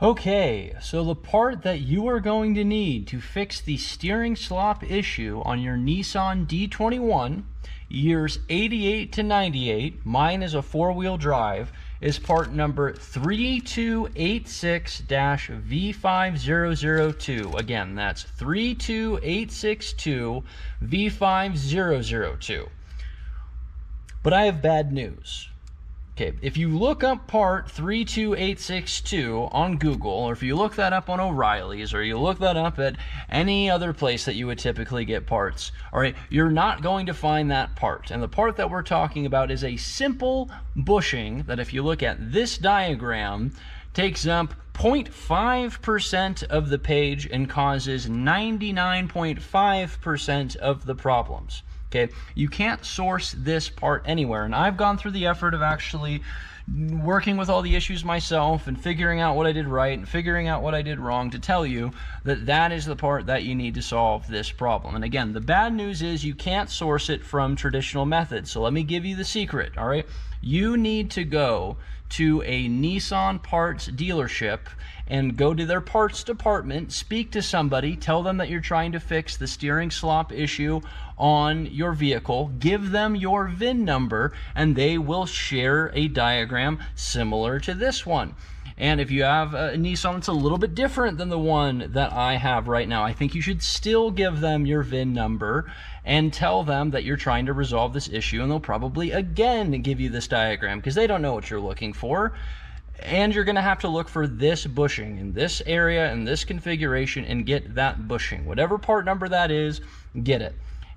Okay, so the part that you are going to need to fix the steering slop issue on your Nissan D21, years 88 to 98, mine is a four-wheel drive, is part number 3286-V5002. Again, that's 32862-V5002. But I have bad news. Okay, if you look up part 32862 on Google, or if you look that up on O'Reilly's, or you look that up at any other place that you would typically get parts, all right, you're not going to find that part. And the part that we're talking about is a simple bushing that, if you look at this diagram, takes up 0.5% of the page and causes 99.5% of the problems. Okay, you can't source this part anywhere, and I've gone through the effort of actually working with all the issues myself and figuring out what I did right and figuring out what I did wrong to tell you that that is the part that you need to solve this problem. And again, the bad news is you can't source it from traditional methods. So let me give you the secret, all right? You need to go to a Nissan parts dealership and go to their parts department, speak to somebody, tell them that you're trying to fix the steering slop issue on your vehicle, give them your VIN number, and they will share a diagram similar to this one. And if you have a Nissan that's a little bit different than the one that I have right now, I think you should still give them your VIN number and tell them that you're trying to resolve this issue, and they'll probably again give you this diagram because they don't know what you're looking for. And you're going to have to look for this bushing in this area and this configuration and get that bushing. Whatever part number that is, get it.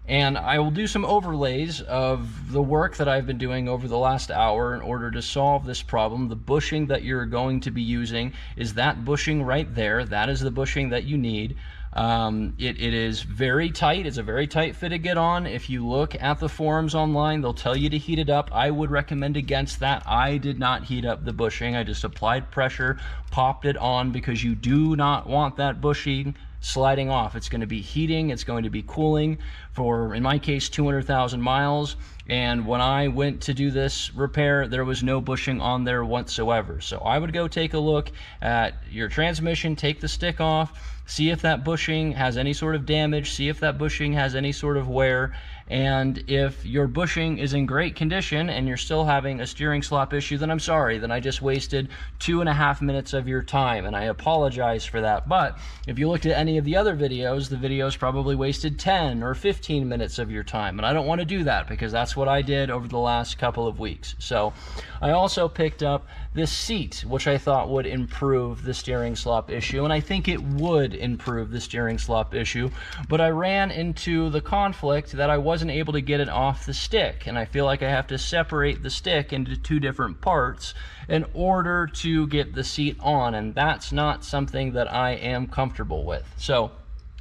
And I will do some overlays of the work that I've been doing over the last hour in order to solve this problem. The bushing that you're going to be using is that bushing right there. That is the bushing that you need. It is very tight. It's a very tight fit to get on. If you look at the forums online, they'll tell you to heat it up. I would recommend against that. I did not heat up the bushing. I just applied pressure, popped it on, because you do not want that bushing sliding off. It's going to be heating, it's going to be cooling for, in my case, 200,000 miles. And when I went to do this repair, there was no bushing on there whatsoever. So I would go take a look at your transmission, take the stick off, see if that bushing has any sort of damage, see if that bushing has any sort of wear. And if your bushing is in great condition and you're still having a steering slop issue, then I'm sorry, then I just wasted 2.5 minutes of your time, and I apologize for that. But if you looked at any of the other videos, the videos probably wasted 10 or 15 minutes of your time, and I don't want to do that because that's what I did over the last couple of weeks. So I also picked up this seat, which I thought would improve the steering slop issue, and I think it would improve the steering slop issue, but I ran into the conflict that I wasn't able to get it off the stick, and I feel like I have to separate the stick into two different parts in order to get the seat on, and that's not something that I am comfortable with. So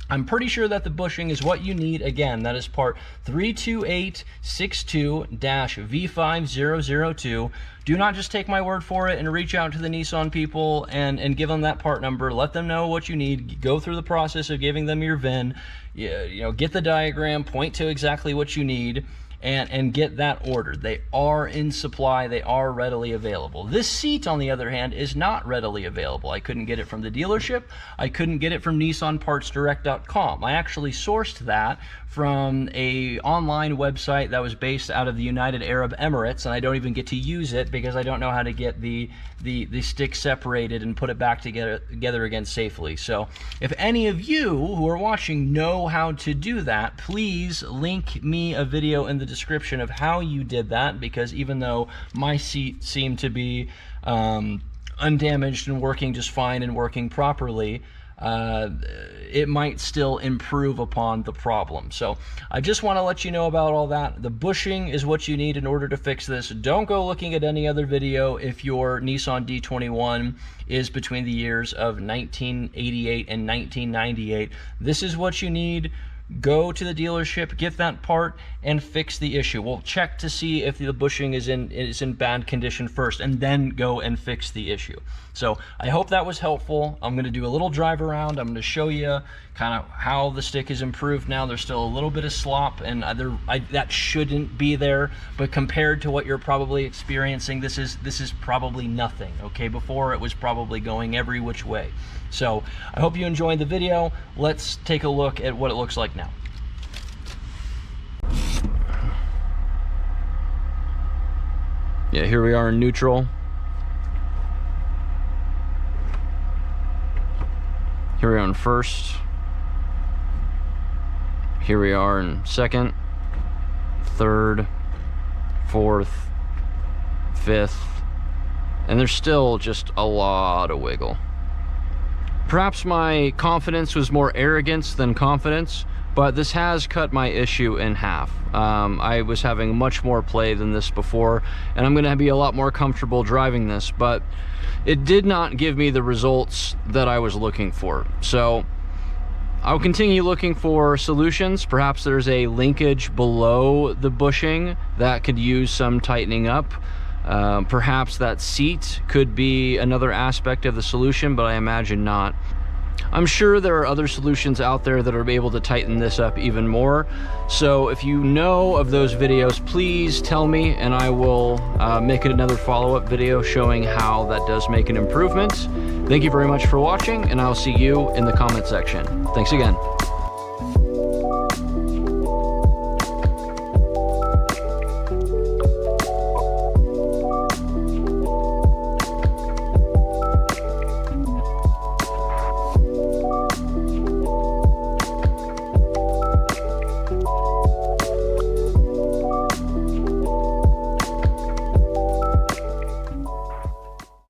I'm pretty sure that the bushing is what you need. Again, that is part 32862-V5002. Do not just take my word for it and reach out to the Nissan people and give them that part number. Let them know what you need. Go through the process of giving them your VIN. You know, get the diagram, point to exactly what you need, and get that ordered. They are in supply. They are readily available. This seat, on the other hand, is not readily available. I couldn't get it from the dealership. I couldn't get it from NissanPartsDirect.com. I actually sourced that from a online website that was based out of the United Arab Emirates, and I don't even get to use it because I don't know how to get the stick separated and put it back together again safely. So if any of you who are watching know how to do that, please link me a video in the description of how you did that, because even though my seat seemed to be undamaged and working just fine and working properly, it might still improve upon the problem. So I just want to let you know about all that. The bushing is what you need in order to fix this. Don't go looking at any other video if your Nissan D21 is between the years of 1988 and 1998. This is what you need. go to the dealership, get that part, and fix the issue. We'll check to see if the bushing is in bad condition first, and then go and fix the issue. So I hope that was helpful. I'm going to do a little drive around. I'm going to show you kind of how the stick is improved now. There's still a little bit of slop, and that shouldn't be there, but compared to what you're probably experiencing, this is probably nothing. Okay, before it was probably going every which way. So I hope you enjoyed the video. Let's take a look at what it looks like now. Yeah, here we are in neutral. Here we are in first. Here we are in second, third, fourth, fifth, and there's still just a lot of wiggle. Perhaps my confidence was more arrogance than confidence, but this has cut my issue in half. I was having much more play than this before, and I'm gonna be a lot more comfortable driving this, but it did not give me the results that I was looking for. So I'll continue looking for solutions. Perhaps there's a linkage below the bushing that could use some tightening up. Perhaps that seat could be another aspect of the solution, but I imagine not. I'm sure there are other solutions out there that are able to tighten this up even more. So if you know of those videos, please tell me, and I will make another follow-up video showing how that does make an improvement. Thank you very much for watching, and I'll see you in the comment section. Thanks again.